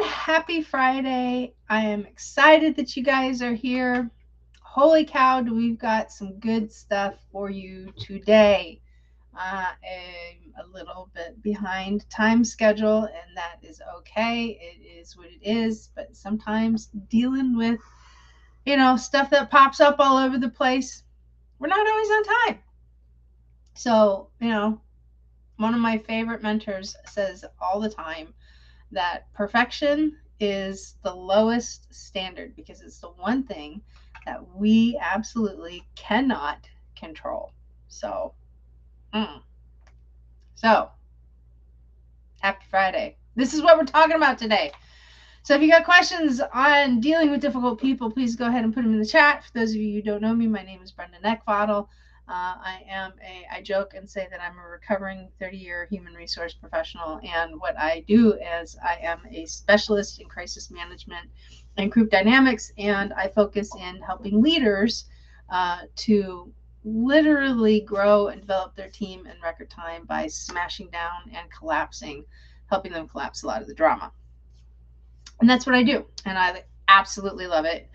Happy Friday. I am excited that you guys are here. Holy cow, we've got some good stuff for you today. I am a little bit behind time schedule, and that is okay. It is what it is, but sometimes dealing with, stuff that pops up all over the place, we're not always on time. So, one of my favorite mentors says all the time that perfection is the lowest standard because it's the one thing that we absolutely cannot control. So, mm. so happy Friday. This is what we're talking about today. So if you got questions on dealing with difficult people, please go ahead and put them in the chat. For those of you who don't know me, my name is Brenda Neckbottle. I joke and say that I'm a recovering 30-year human resource professional. And what I do is I am a specialist in crisis management and group dynamics. And I focus in helping leaders to literally grow and develop their team in record time by smashing down and collapsing, helping them collapse a lot of the drama. And that's what I do. And I absolutely love it.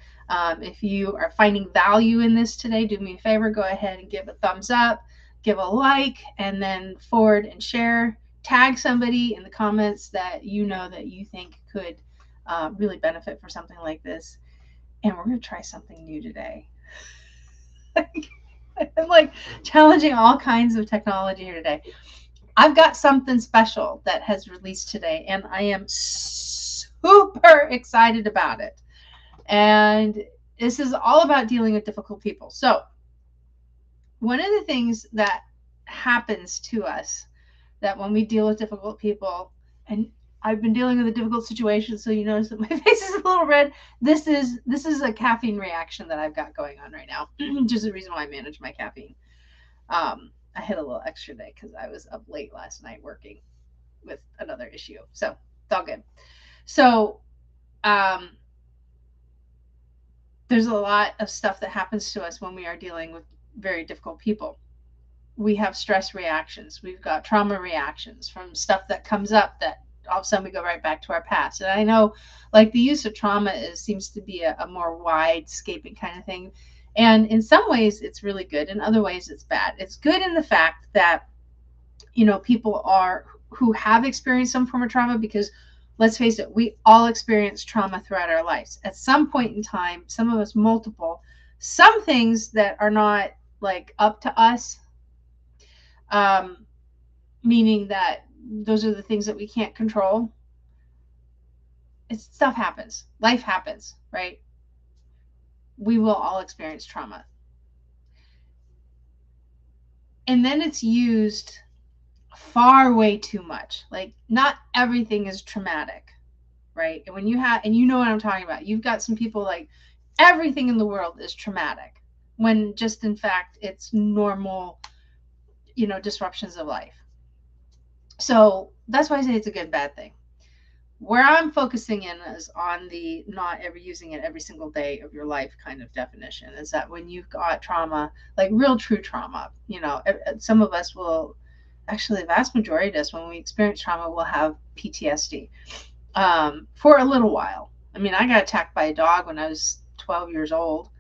If you are finding value in this today, do me a favor, go ahead and give a thumbs up, give a like, and then forward and share. Tag somebody in the comments that you know that you think could really benefit for something like this. And we're going to try something new today. I'm like challenging all kinds of technology here today. I've got something special that has released today, and I am super excited about it. And this is all about dealing with difficult people. So, one of the things that happens to us that when we deal with difficult people, and I've been dealing with a difficult situation, so you notice that my face is a little red. This is a caffeine reaction that I've got going on right now, which is the reason why I manage my caffeine. I hit a little extra day because I was up late last night working with another issue, so it's all good. So, there's a lot of stuff that happens to us when we are dealing with very difficult people. We have stress reactions. We've got trauma reactions from stuff that comes up that all of a sudden we go right back to our past. And I know like the use of trauma seems to be a more wide-scaping kind of thing. And in some ways it's really good. In other ways it's bad. It's good in the fact that, people who have experienced some form of trauma, because let's face it, we all experience trauma throughout our lives. At some point in time, some of us multiple, some things that are not like up to us, meaning that those are the things that we can't control. Stuff happens. Life happens, right? We will all experience trauma. And then it's used far way too much. Like not everything is traumatic, right? And when you have, and you know what I'm talking about, you've got some people like everything in the world is traumatic when just in fact it's normal, disruptions of life. So that's why I say it's a good bad thing. Where I'm focusing in is on the not ever using it every single day of your life kind of definition, is that when you've got trauma, like real true trauma, some of us will, actually the vast majority of us, when we experience trauma, will have PTSD for a little while. I mean, I got attacked by a dog when I was 12 years old,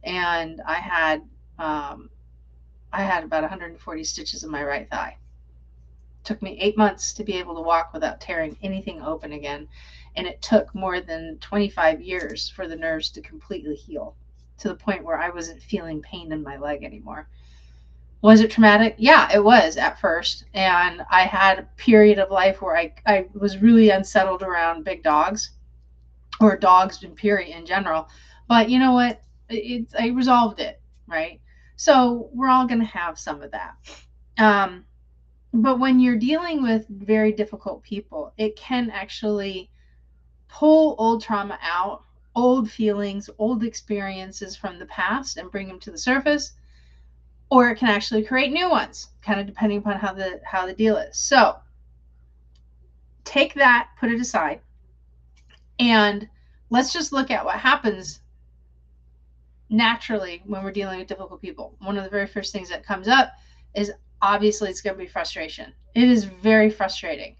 and I had about 140 stitches in my right thigh. It took me 8 months to be able to walk without tearing anything open again, and it took more than 25 years for the nerves to completely heal to the point where I wasn't feeling pain in my leg anymore. Was it traumatic? Yeah, it was at first. And I had a period of life where I was really unsettled around big dogs, or dogs in period in general. But you know what? I resolved it, right? So we're all going to have some of that. But when you're dealing with very difficult people, it can actually pull old trauma out, old feelings, old experiences from the past and bring them to the surface, or it can actually create new ones, kind of depending upon how the deal is. So take that, put it aside, and let's just look at what happens naturally when we're dealing with difficult people. One of the very first things that comes up is obviously it's going to be frustration. It is very frustrating.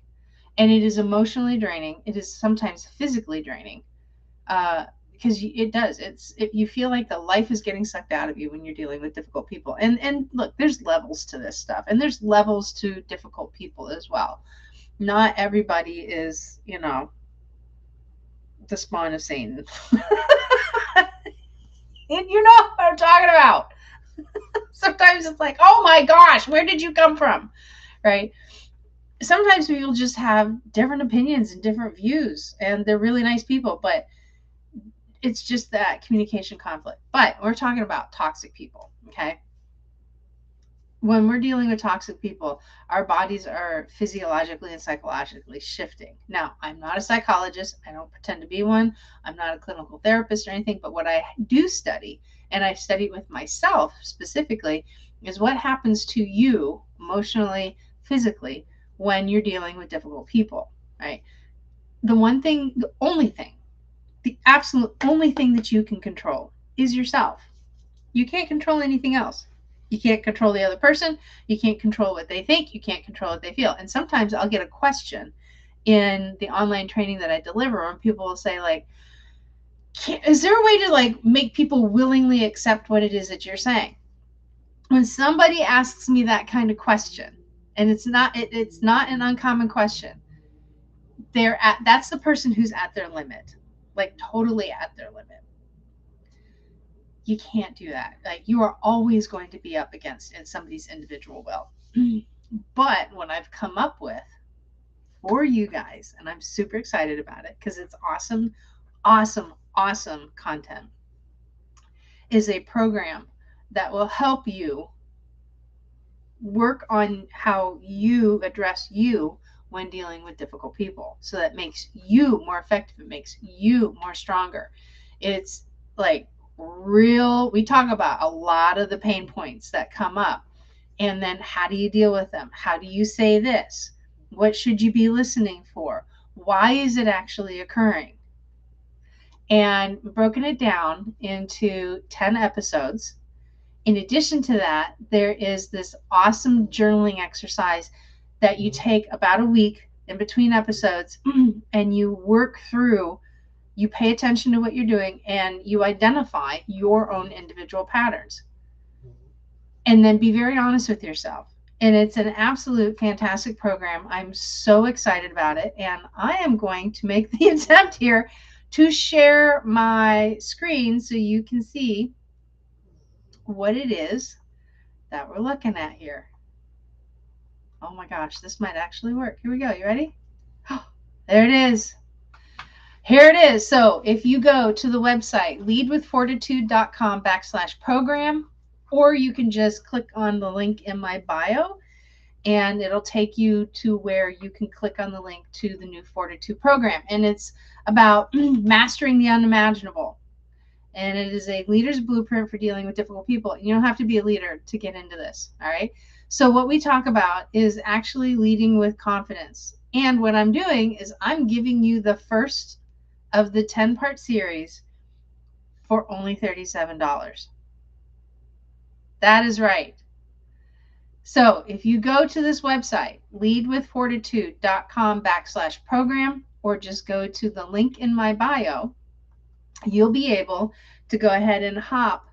And it is emotionally draining. It is sometimes physically draining. Because it does. You feel like the life is getting sucked out of you when you're dealing with difficult people. And look, there's levels to this stuff, and there's levels to difficult people as well. Not everybody is, the spawn of Satan. And you know what I'm talking about. Sometimes it's like, oh my gosh, where did you come from? Right? Sometimes people just have different opinions and different views, and they're really nice people, but it's just that communication conflict. But we're talking about toxic people, okay? When we're dealing with toxic people, our bodies are physiologically and psychologically shifting. Now, I'm not a psychologist. I don't pretend to be one. I'm not a clinical therapist or anything. But what I do study, and I've studied with myself specifically, is what happens to you emotionally, physically, when you're dealing with difficult people, right? The absolute only thing that you can control is yourself. You can't control anything else. You can't control the other person. You can't control what they think. You can't control what they feel. And sometimes I'll get a question in the online training that I deliver, and people will say, like, is there a way to like make people willingly accept what it is that you're saying? When somebody asks me that kind of question, and it's not an uncommon question, that's the person who's at their limit, like totally at their limit. You can't do that. Like, you are always going to be up against somebody's individual will. But what I've come up with for you guys, and I'm super excited about it because it's awesome, awesome, awesome content, is a program that will help you work on how you address you when dealing with difficult people. So that makes you more effective. It makes you more stronger. It's like we talk about a lot of the pain points that come up, and then how do you deal with them? How do you say this? What should you be listening for? Why is it actually occurring? And broken it down into 10 episodes. In addition to that, there is this awesome journaling exercise that you take about a week in between episodes, and you work through, you pay attention to what you're doing, and you identify your own individual patterns. And then be very honest with yourself. And it's an absolute fantastic program. I'm so excited about it. And I am going to make the attempt here to share my screen so you can see what it is that we're looking at here. Oh my gosh, this might actually work. Here we go. You ready? Oh, there it is. Here it is. So if you go to the website, leadwithfortitude.com/program, or you can just click on the link in my bio, and it'll take you to where you can click on the link to the new Fortitude program. And it's about mastering the unimaginable. And it is a leader's blueprint for dealing with difficult people. You don't have to be a leader to get into this. All right. So what we talk about is actually leading with confidence. And what I'm doing is I'm giving you the first of the 10-part series for only $37. That is right. So if you go to this website, leadwithfortitude.com/program, or just go to the link in my bio, you'll be able to go ahead and hop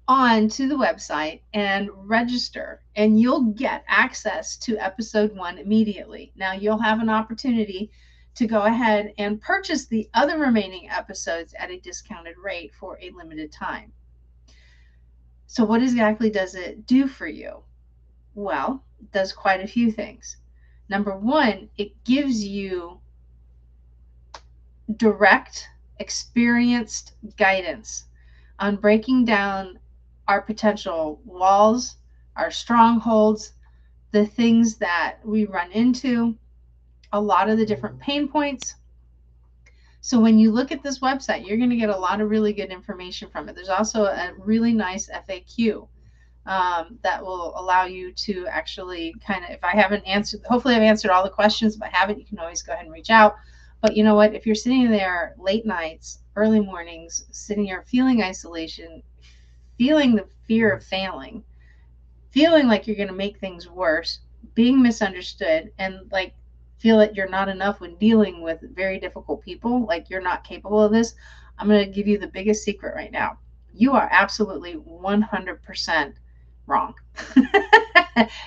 on to the website and register, and you'll get access to episode 1 immediately. Now you'll have an opportunity to go ahead and purchase the other remaining episodes at a discounted rate for a limited time. So what exactly does it do for you? Well, it does quite a few things. Number one, it gives you direct, experienced guidance on breaking down our potential walls, our strongholds, the things that we run into, a lot of the different pain points. So when you look at this website, you're going to get a lot of really good information from it. There's also a really nice FAQ that will allow you to actually kind of, if I haven't answered, hopefully I've answered all the questions. If I haven't, you can always go ahead and reach out. But you know what? If you're sitting there late nights, early mornings, sitting here feeling isolation, feeling the fear of failing, feeling like you're going to make things worse, being misunderstood, and like feel that you're not enough when dealing with very difficult people, like you're not capable of this, I'm going to give you the biggest secret right now. You are absolutely 100% wrong.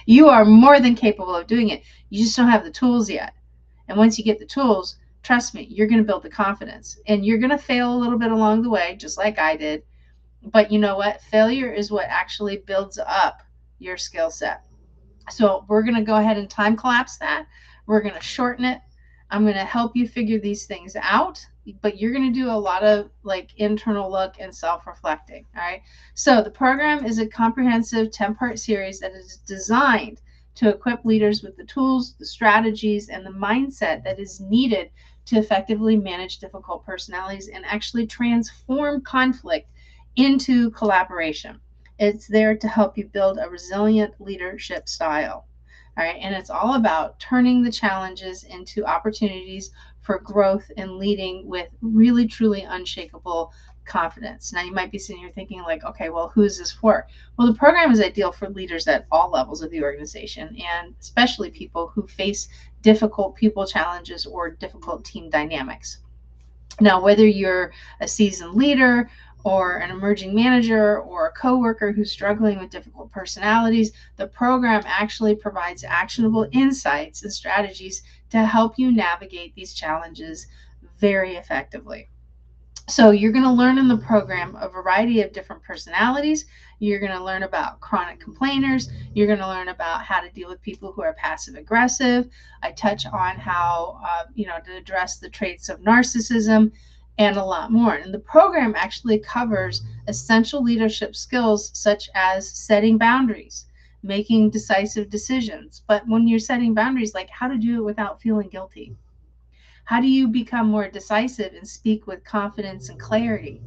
You are more than capable of doing it. You just don't have the tools yet. And once you get the tools, trust me, you're going to build the confidence. And you're going to fail a little bit along the way, just like I did. But you know what? Failure is what actually builds up your skill set. So we're going to go ahead and time collapse that. We're going to shorten it. I'm going to help you figure these things out, but you're going to do a lot of like internal look and self-reflecting. All right. So the program is a comprehensive 10-part series that is designed to equip leaders with the tools, the strategies, and the mindset that is needed to effectively manage difficult personalities and actually transform conflict into collaboration. It's there to help you build a resilient leadership style. All right. And it's all about turning the challenges into opportunities for growth and leading with really, truly unshakable confidence. Now, you might be sitting here thinking, like, okay, well, who is this for? Well, the program is ideal for leaders at all levels of the organization, and especially people who face difficult people challenges or difficult team dynamics. Now, whether you're a seasoned leader or an emerging manager or a coworker who's struggling with difficult personalities, the program actually provides actionable insights and strategies to help you navigate these challenges very effectively. So you're going to learn in the program a variety of different personalities. You're going to learn about chronic complainers. You're going to learn about how to deal with people who are passive aggressive. I touch on how, to address the traits of narcissism and a lot more. And the program actually covers essential leadership skills such as setting boundaries, making decisive decisions. But when you're setting boundaries, like how to do it without feeling guilty. How do you become more decisive and speak with confidence and clarity,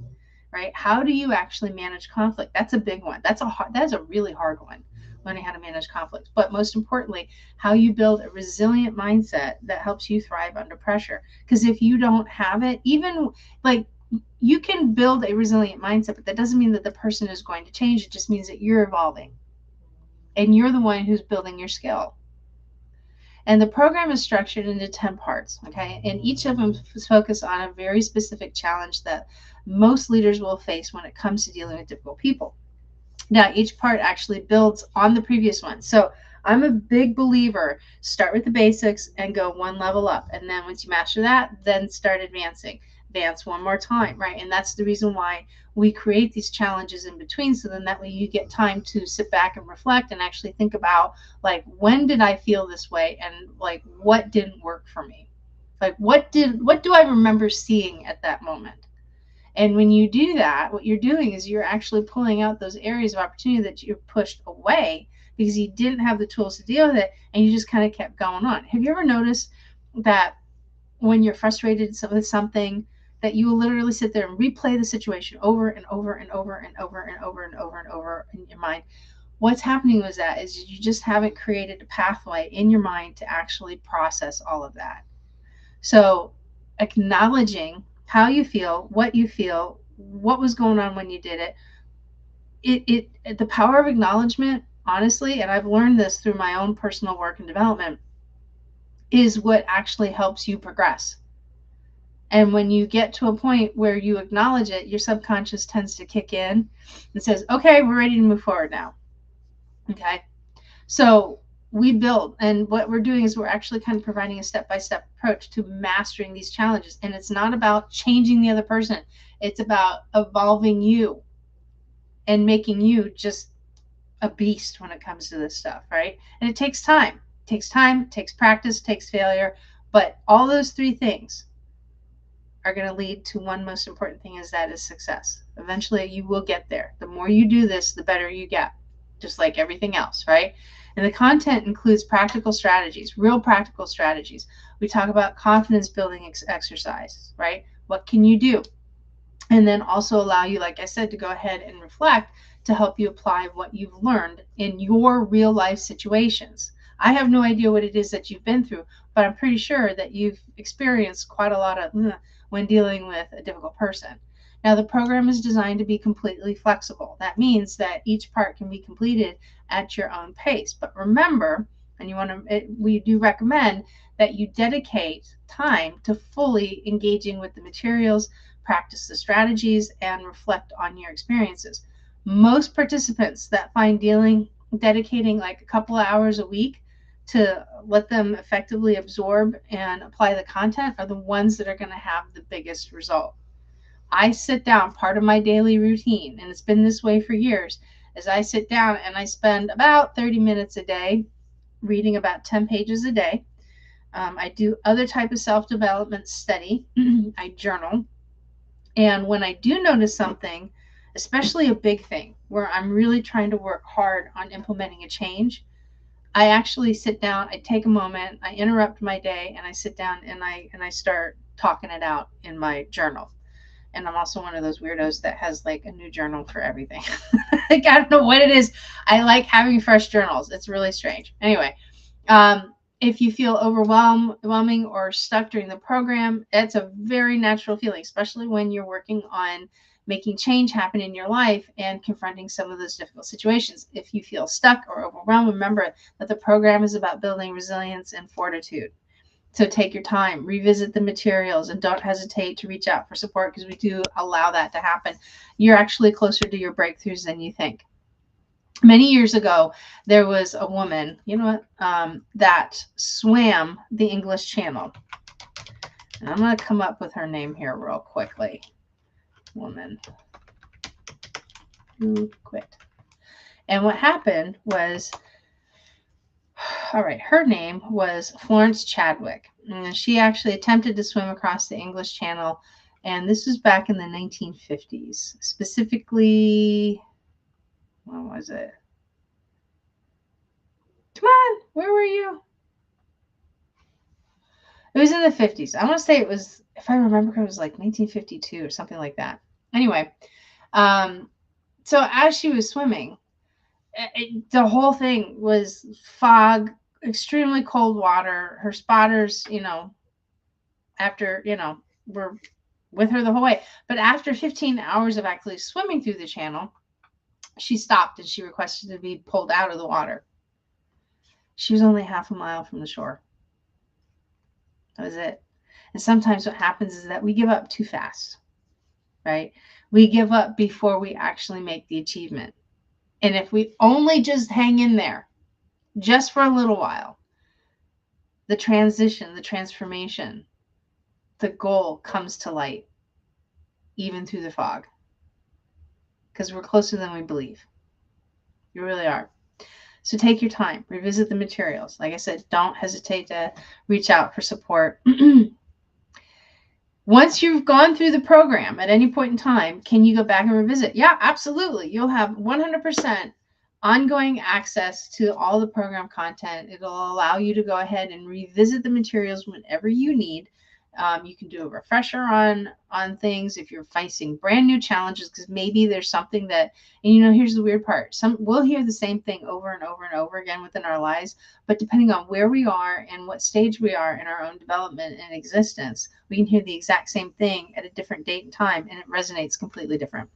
right? How do you actually manage conflict? That's a big one. That's a really hard one, learning how to manage conflict. But most importantly, how you build a resilient mindset that helps you thrive under pressure. Because if you don't have it, even like you can build a resilient mindset, but that doesn't mean that the person is going to change. It just means that you're evolving and you're the one who's building your skill. And the program is structured into 10 parts, okay? And each of them focus on a very specific challenge that most leaders will face when it comes to dealing with difficult people. Now, each part actually builds on the previous one. So I'm a big believer, start with the basics and go one level up. And then once you master that, then start advancing. Advance one more time, right? And that's the reason why we create these challenges in between, so then that way you get time to sit back and reflect and actually think about, like, when did I feel this way, and like what didn't work for me, like what do I remember seeing at that moment. And when you do that, what you're doing is you're actually pulling out those areas of opportunity that you pushed away because you didn't have the tools to deal with it, and you just kind of kept going on. Have you ever noticed that when you're frustrated with something, that you will literally sit there and replay the situation over and over and over and over and over and over and over in your mind? What's happening with that is you just haven't created a pathway in your mind to actually process all of that. So acknowledging how you feel, what was going on when you did it, the power of acknowledgement, honestly, and I've learned this through my own personal work and development, is what actually helps you progress. And when you get to a point where you acknowledge it, your subconscious tends to kick in and says, okay, we're ready to move forward now. Okay. So we build, and what we're doing is we're actually kind of providing a step-by-step approach to mastering these challenges. And it's not about changing the other person. It's about evolving you and making you just a beast when it comes to this stuff, right? And it takes time. It takes time, it takes practice, it takes failure. But all those three things are going to lead to one most important thing, is that is success. Eventually you will get there. The more you do this, the better you get, just like everything else, right? And the content includes practical strategies, real practical strategies. We talk about confidence building exercises, right? What can you do? And then also allow you, like I said, to go ahead and reflect to help you apply what you've learned in your real life situations. I have no idea what it is that you've been through, but I'm pretty sure that you've experienced quite a lot of when dealing with a difficult person. Now, the program is designed to be completely flexible. That means that each part can be completed at your own pace. But remember, And we do recommend that you dedicate time to fully engaging with the materials, practice the strategies, and reflect on your experiences. Most participants that find dedicating like a couple of hours a week to let them effectively absorb and apply the content are the ones that are going to have the biggest result. I sit down, part of my daily routine, and it's been this way for years, is I sit down and I spend about 30 minutes a day reading about 10 pages a day. I do other type of self-development study. I journal. And when I do notice something, especially a big thing where I'm really trying to work hard on implementing a change, I actually sit down, I take a moment, I interrupt my day, and I sit down and I start talking it out in my journal. And I'm also one of those weirdos that has like a new journal for everything. Like, I don't know what it is. I like having fresh journals. It's really strange. Anyway, if you feel overwhelming or stuck during the program, it's a very natural feeling, especially when you're working on making change happen in your life and confronting some of those difficult situations. If you feel stuck or overwhelmed, remember that the program is about building resilience and fortitude. So take your time, revisit the materials, and don't hesitate to reach out for support, because we do allow that to happen. You're actually closer to your breakthroughs than you think. Many years ago, there was a woman, that swam the English Channel. And I'm going to come up with her name here real quickly. Woman who quit. And what happened was, all right, her name was Florence Chadwick. And she actually attempted to swim across the English Channel. And this was back in the 1950s. Specifically, when was it? Come on, where were you? It was in the 50s. I want to say it was, if I remember, it was like 1952 or something like that. Anyway, so as she was swimming, the whole thing was fog, extremely cold water. Her spotters, after, were with her the whole way. But after 15 hours of actually swimming through the channel, she stopped and she requested to be pulled out of the water. She was only half a mile from the shore. That was it. And sometimes what happens is that we give up too fast, right? We give up before we actually make the achievement. And if we only just hang in there just for a little while, the transition, the transformation, the goal comes to light, even through the fog, because we're closer than we believe. You really are. So take your time, revisit the materials. Like I said, don't hesitate to reach out for support. Once you've gone through the program at any point in time, can you go back and revisit? Yeah, absolutely. You'll have 100% ongoing access to all the program content. It'll allow you to go ahead and revisit the materials whenever you need. You can do a refresher on things if you're facing brand new challenges, because maybe there's something that, and here's the weird part. We'll hear the same thing over and over and over again within our lives, but depending on where we are and what stage we are in our own development and existence, we can hear the exact same thing at a different date and time, and it resonates completely different.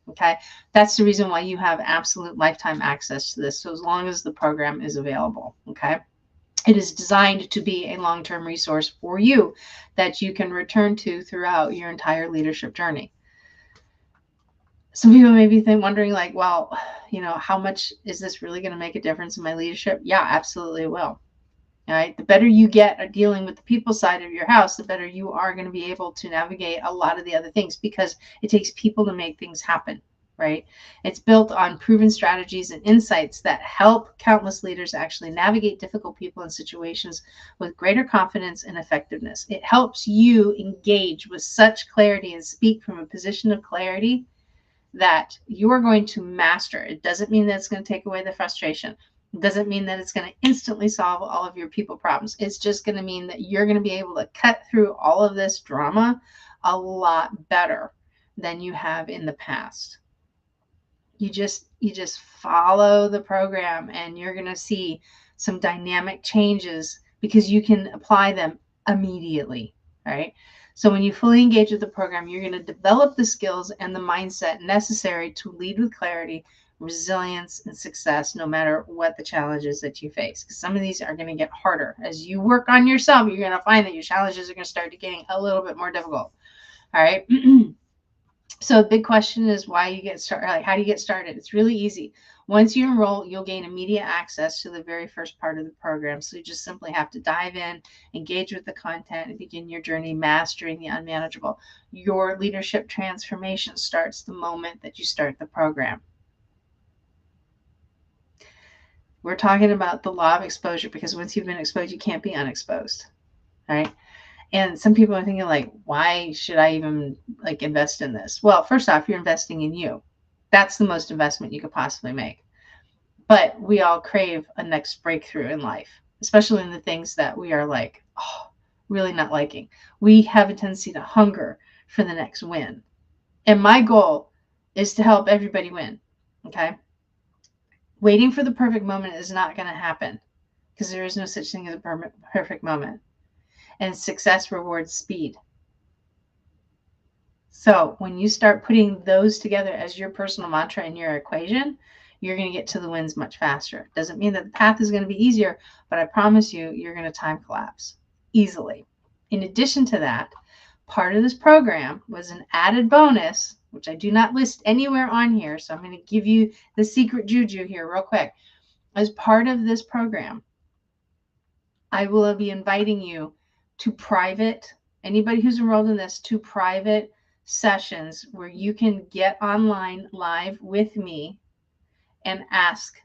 Okay, that's the reason why you have absolute lifetime access to this, so as long as the program is available. Okay. It is designed to be a long-term resource for you that you can return to throughout your entire leadership journey. Some people may be wondering, like, well, how much is this really going to make a difference in my leadership? Yeah, absolutely it will. All right. The better you get at dealing with the people side of your house, the better you are going to be able to navigate a lot of the other things, because it takes people to make things happen. Right? It's built on proven strategies and insights that help countless leaders actually navigate difficult people and situations with greater confidence and effectiveness. It helps you engage with such clarity and speak from a position of clarity that you are going to master. It doesn't mean that it's going to take away the frustration. It doesn't mean that it's going to instantly solve all of your people problems. It's just going to mean that you're going to be able to cut through all of this drama a lot better than you have in the past. You just follow the program and you're going to see some dynamic changes because you can apply them immediately, right? So when you fully engage with the program, you're going to develop the skills and the mindset necessary to lead with clarity, resilience, and success no matter what the challenges that you face. Because some of these are going to get harder. As you work on yourself, you're going to find that your challenges are going to start getting a little bit more difficult. All right. So the big question is why you get started. Like, how do you get started? It's really easy. Once you enroll, you'll gain immediate access to the very first part of the program. So you just simply have to dive in, engage with the content, and begin your journey mastering the unmanageable. Your leadership transformation starts the moment that you start the program. We're talking about the law of exposure, because once you've been exposed, you can't be unexposed. Right? And some people are thinking, like, why should I even like invest in this? Well, first off, you're investing in you. That's the most investment you could possibly make. But we all crave a next breakthrough in life, especially in the things that we are like, oh, really not liking. We have a tendency to hunger for the next win. And my goal is to help everybody win. Okay. Waiting for the perfect moment is not going to happen, because there is no such thing as a perfect moment. And success rewards speed. So when you start putting those together as your personal mantra in your equation, you're going to get to the wins much faster. Doesn't mean that the path is going to be easier, but I promise you, you're going to time collapse easily. In addition to that, part of this program was an added bonus, which I do not list anywhere on here. So I'm going to give you the secret juju here real quick. As part of this program, I will be inviting you to private, anybody who's enrolled in this, to private sessions where you can get online live with me and ask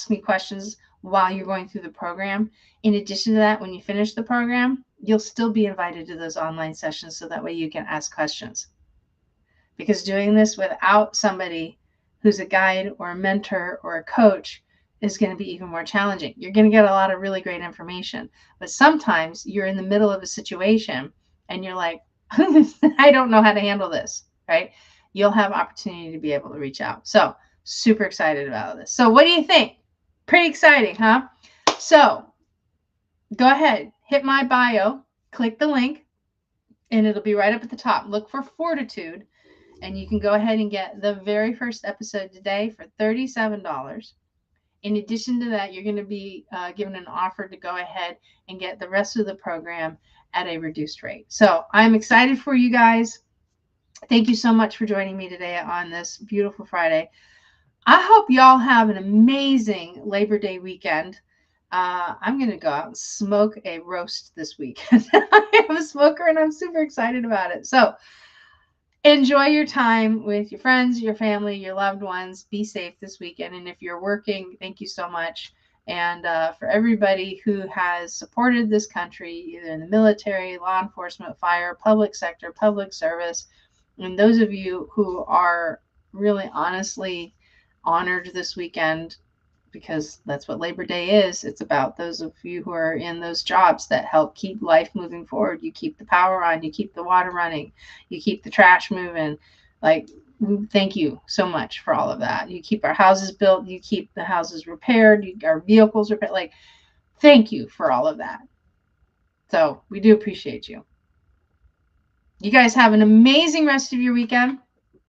me questions while you're going through the program. In addition to that, when you finish the program, you'll still be invited to those online sessions, so that way you can ask questions. Because doing this without somebody who's a guide or a mentor or a coach is going to be even more challenging. You're going to get a lot of really great information, but sometimes you're in the middle of a situation and you're like, I don't know how to handle this, right? You'll have opportunity to be able to reach out. So super excited about this. So what do you think? Pretty exciting, huh? So go ahead, hit my bio, click the link, and it'll be right up at the top. Look for Fortitude, and you can go ahead and get the very first episode today for $37. In addition to that, you're going to be given an offer to go ahead and get the rest of the program at a reduced rate. So I'm excited for you guys. Thank you so much for joining me today on this beautiful Friday. I hope y'all have an amazing Labor Day weekend. I'm going to go out and smoke a roast this weekend. I am a smoker and I'm super excited about it. So enjoy your time with your friends, your family, your loved ones. Be safe this weekend. And if you're working, thank you so much. And for everybody who has supported this country, either in the military, law enforcement, fire, public sector, public service, and those of you who are really honestly honored this weekend, because that's what Labor Day is. It's about those of you who are in those jobs that help keep life moving forward. You keep the power on, you keep the water running, you keep the trash moving. Like, thank you so much for all of that. You keep our houses built, you keep the houses repaired, our vehicles repaired. Like, thank you for all of that. So we do appreciate you. You guys have an amazing rest of your weekend.